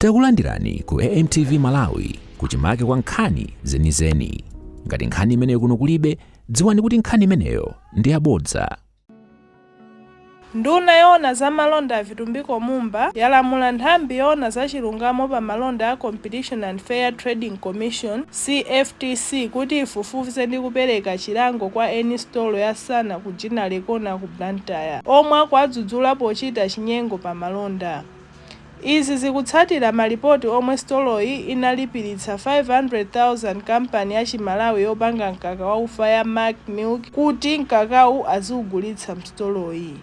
Takulandirani ku AMTV Malawi kuchimake kwa nkhani zenizeni. Ngati nkhani imeneyo kuno kulibe, dziwani kuti nkhani imeneyo ndi yabodza. Nduna yona za malonda a Vitumbiko Mumba yalamula nthambi yona za chilungamo pa malonda a Competition and Fair Trading Commission CFTC kuti ifufuze ndi kupereka chilango kwa eni Sitolo ya sana ku jina lekona ku Blantyre omwe akwadzudzula pochita chinyengo pa malonda. Izi zikutsatira malipoti omwe Sitoloyi inalipiritsa 500,000 kampani ya Chimalawi yopanga mkaka wa ufa ya Mark Milk kuti mkakawu aziugulitsa msitoloyi.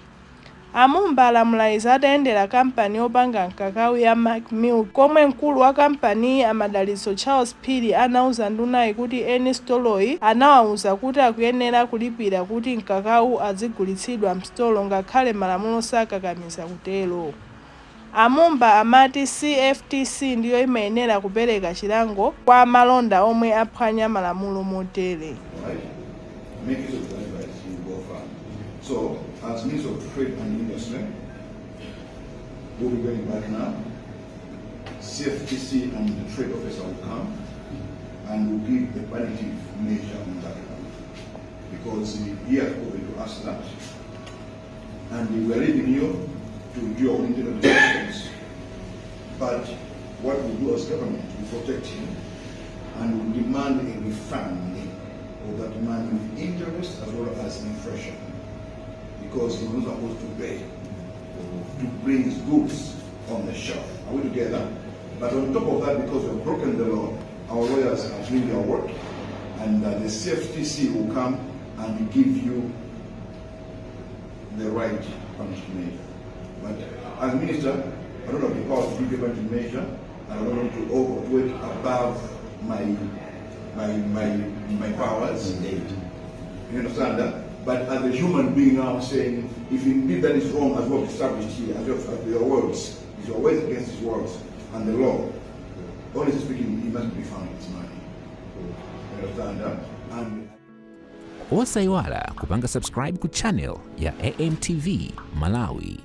Mumba Walamula atayendera kampani yopanga mkakawu ya Mark Milk komwe mkulu wa kampani Amadaliso Charles Phiri anauza ndunayi kuti eni Sitoloyi anawawuza kuti akuyenera kulipira kuti mkakawu azigulitsidwa msitolo ngakhale malamulo sakakamiza kutero. Mumba amati CFTC ndiyo imayenera kupereka chilango kwa malonda omwe aphwanya malamulo motere. So, as Minister of Trade and Investment, we'll be going back now. CFTC and the Trade Officer will come and will give the punitive measure on that one. Because he has opened to us that. And we are leaving you to do your internal investigations. But what we do as government, we protect him and we demand a refund of that money with interest as well as inflation. Because he was not supposed to pay to bring his goods on the shelf. Are we together? But on top of that, because we have broken the law, our lawyers are doing their work, and the CFTC will come and give you the right punishment measure. But as minister, I don't have the power to give you a punishment measure, and I don't want to overwork above my powers. Indeed. You understand that? But as a human being now saying, if indeed that is wrong, as well established here, as your words, is your words against his words and the law, honestly speaking, he must be found his money. You understand that? And Osaiwala kupanga subscribe ku channel ya AMTV Malawi.